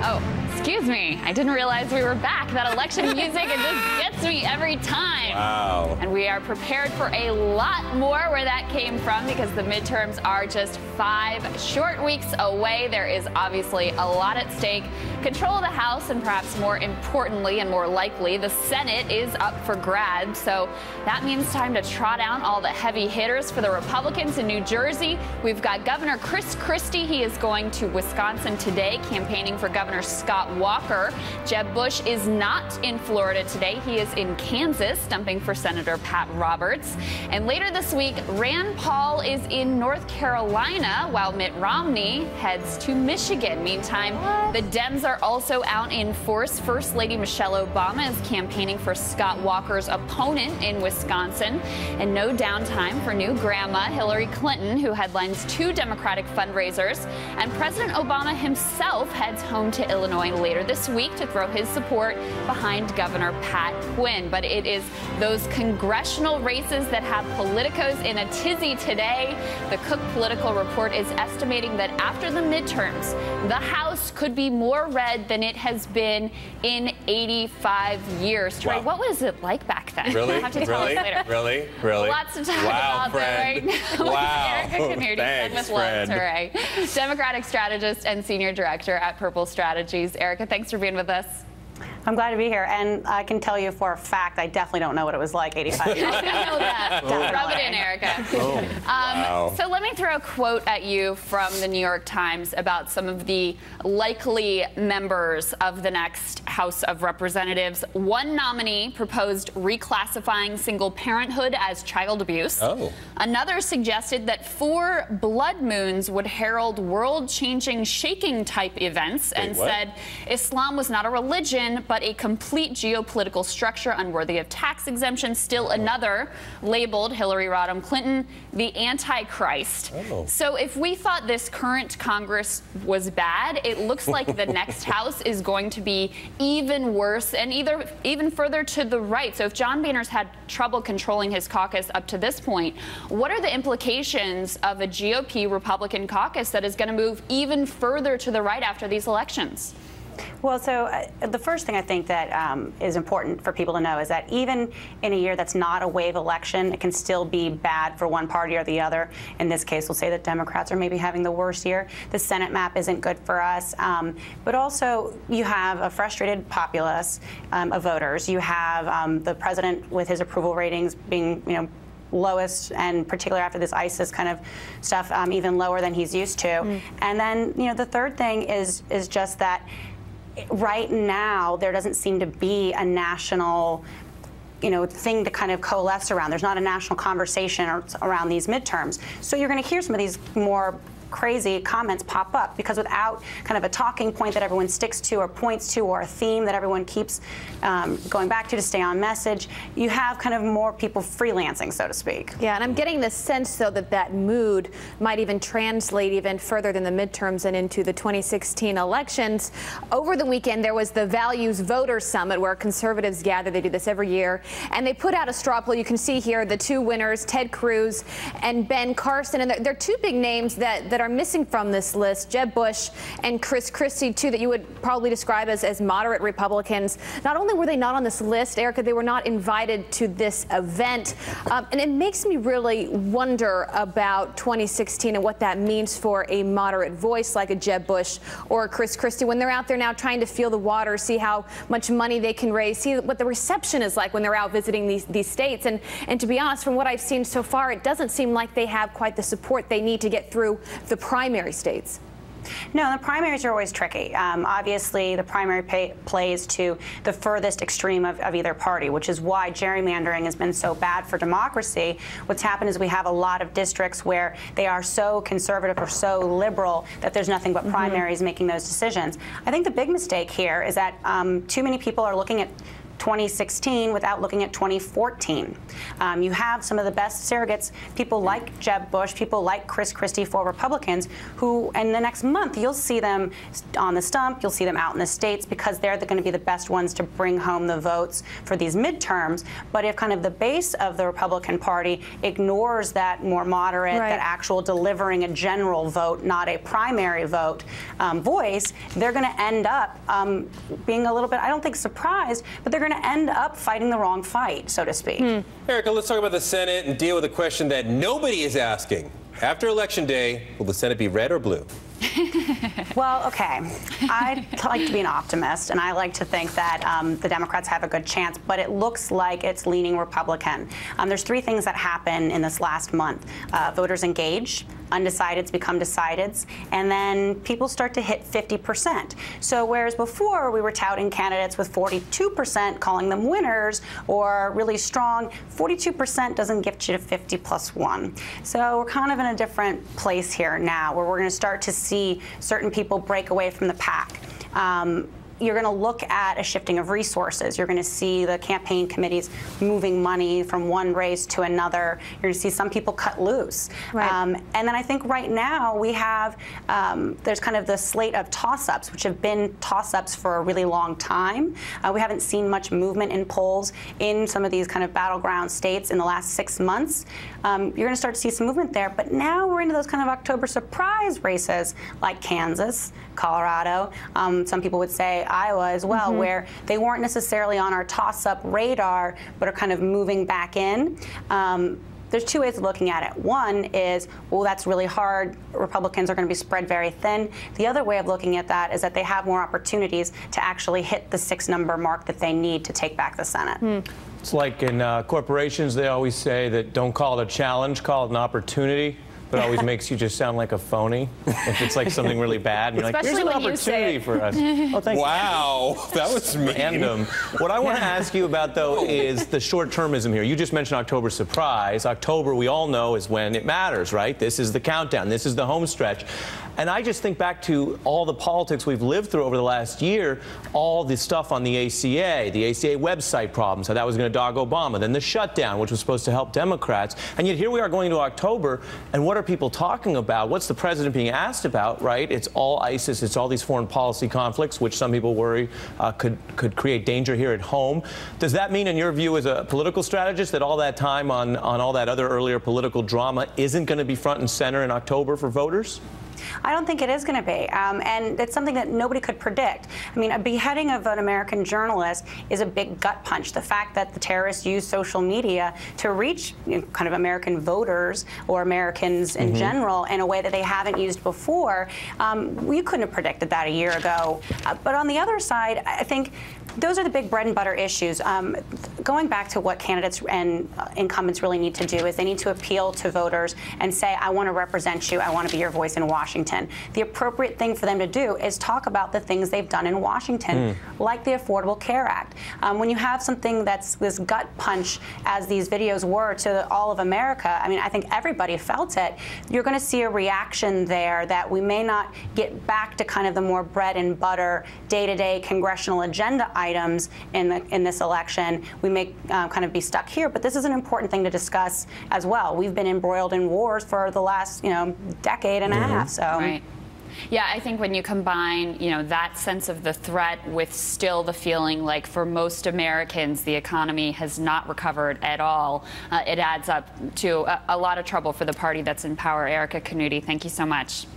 Oh, excuse me. I didn't realize we were back. That election music, it just gets me every time. Wow. And we are prepared for a lot more where that came from because the midterms are just 5 short weeks away. There is obviously a lot at stake. Control of the House, and perhaps more importantly and more likely, the Senate is up for grabs. So that means time to trot out all the heavy hitters for the Republicans in New Jersey. We've got Governor Chris Christie. He is going to Wisconsin today, campaigning for Governor Scott Walker. Jeb Bush is not in Florida today. He is in Kansas, stumping for Senator Pat Roberts. And later this week, Rand Paul is in North Carolina, while Mitt Romney heads to Michigan. Meantime, the Dems are also out in force. First Lady Michelle Obama is campaigning for Scott Walker's opponent in Wisconsin. And no downtime for new grandma Hillary Clinton, who headlines 2 Democratic fundraisers. And President Obama himself heads home to Illinois later this week to throw his support behind Governor Pat Quinn. But it is those congressional races that have politicos in a tizzy today. The Cook Political Report is estimating that after the midterms, the House could be more red than it has been in 85 years. Trey, what was it like back then? Really? You'll have to tell us later. Really? Lots to talk about that right now. Wow. Erikka Knuti, Thanks, Fred. Democratic strategist and senior director at Purple Strategies. Erikka, thanks for being with us. I'm glad to be here, and I can tell you for a fact I definitely don't know what it was like 85 years ago. I know that. Rub it in, Erikka. Wow. So let me throw a quote at you from the New York Times about some of the likely members of the next House of Representatives. One nominee proposed reclassifying single parenthood as child abuse. Oh. Another suggested that 4 blood moons would herald world-changing shaking-type events and said Islam was not a religion, but a complete geopolitical structure unworthy of tax exemption. Still another labeled Hillary Rodham Clinton the Antichrist. So if we thought this current Congress was bad, it looks like the next House is going to be even worse and even further to the right. So if John Boehner's had trouble controlling his caucus up to this point, what are the implications of a GOP Republican caucus that is going to move even further to the right after these elections? Well, so the first thing I think that is important for people to know is that even in a year that's not a wave election, it can still be bad for one party or the other. In this case, we'll say that Democrats are maybe having the worst year. The Senate map isn't good for us. But also, you have a frustrated populace of voters. You have the president with his approval ratings being, lowest, and particularly after this ISIS kind of stuff, even lower than he's used to. And then, the third thing is just that right now there doesn't seem to be a national thing to kind of coalesce around. There's not a national conversation around these midterms. So you're going to hear some of these more crazy comments pop up because without kind of a talking point that everyone sticks to or points to or a theme that everyone keeps going back to stay on message, you have kind of more people freelancing, so to speak. Yeah, and I'm getting the sense, though, that mood might even translate even further than the midterms and into the 2016 elections. Over the weekend, there was the Values Voters Summit where conservatives gather. They do this every year. And they put out a straw poll. You can see here the 2 winners, Ted Cruz and Ben Carson. And they're 2 big names that are missing from this list, Jeb Bush and Chris Christie, 2 that you would probably describe as moderate Republicans. Not only were they not on this list, Erikka, they were not invited to this event. And it makes me really wonder about 2016 and what that means for a moderate voice like a Jeb Bush or a Chris Christie when they're out there now trying to feel the water, see how much money they can raise, see what the reception is like when they're out visiting these states. And to be honest, from what I've seen so far, it doesn't seem like they have quite the support they need to get through the primary states. No, the primaries are always tricky. Obviously, the primary plays to the furthest extreme of either party, which is why gerrymandering has been so bad for democracy. What's happened is we have a lot of districts where they are so conservative or so liberal that there's nothing but primaries making those decisions. I think the big mistake here is that too many people are looking at 2016 without looking at 2014. You have some of the best surrogates, people like Jeb Bush, people like Chris Christie for Republicans, who in the next month you'll see them on the stump, you'll see them out in the states, because they're going to be the best ones to bring home the votes for these midterms. But if kind of the base of the Republican Party ignores that more moderate, that actual delivering a general vote, not a primary vote voice, they're going to end up being a little bit, I don't think surprised, but they're going to end up fighting the wrong fight, so to speak. Erikka, let's talk about the Senate and deal with a question that nobody is asking. After Election Day, will the Senate be red or blue? Well, okay. I like to be an optimist, and I like to think that the Democrats have a good chance, but it looks like it's leaning Republican. There's three things that happen in this last month. Voters engage, undecideds become decideds, and then people start to hit 50%. So whereas before we were touting candidates with 42%, calling them winners or really strong, 42% doesn't get you to 50 plus 1. So we're kind of in a different place here now, where we're going to start to see certain people break away from the pack. You're going to look at a shifting of resources. You're going to see the campaign committees moving money from one race to another. You're going to see some people cut loose. And then I think right now we have, there's kind of the slate of toss-ups, which have been toss-ups for a really long time. We haven't seen much movement in polls in some of these kind of battleground states in the last 6 months. You're going to start to see some movement there. But now we're into those kind of October surprise races like Kansas, Colorado. Some people would say Iowa as well, where they weren't necessarily on our toss-up radar, but are kind of moving back in. There's two ways of looking at it. One is, well, that's really hard. Republicans are going to be spread very thin. The other way of looking at that is that they have more opportunities to actually hit the 6-number mark that they need to take back the Senate. It's like in corporations, they always say that don't call it a challenge, call it an opportunity. But it always makes you just sound like a phony if it's like something really bad. And you're like, here's an opportunity for us. Oh, thank you. That was random. What I want to ask you about, though, is the short-termism here. You just mentioned October surprise. October, we all know, is when it matters, right? This is the countdown. This is the home stretch. And I just think back to all the politics we've lived through over the last year, all the stuff on the ACA website problems, how that was going to dog Obama, then the shutdown, which was supposed to help Democrats. And yet here we are going to October, and what are people talking about? What's the president being asked about, right? It's all ISIS. It's all these foreign policy conflicts, which some people worry could create danger here at home. Does that mean, in your view, as a political strategist, that all that time on all that other earlier political drama isn't going to be front and center in October for voters? I don't think it is going to be, and it's something that nobody could predict. I mean, a beheading of an American journalist is a big gut punch. The fact that the terrorists use social media to reach kind of American voters or Americans in general in a way that they haven't used before, we couldn't have predicted that a year ago. But on the other side, I think those are the big bread and butter issues. Going back to what candidates and incumbents really need to do is they need to appeal to voters and say, I want to represent you. I want to be your voice in Washington. The appropriate thing for them to do is talk about the things they've done in Washington, like the Affordable Care Act. When you have something that's this gut punch, as these videos were to all of America, I mean, I think everybody felt it. You're going to see a reaction there that we may not get back to kind of the more bread and butter, day-to-day congressional agenda items in this election. We may kind of be stuck here, but this is an important thing to discuss as well. We've been embroiled in wars for the last, decade and a half. So. Right. Yeah, I think when you combine, that sense of the threat with still the feeling like for most Americans the economy has not recovered at all, it adds up to a lot of trouble for the party that's in power. Erikka Knuti, thank you so much.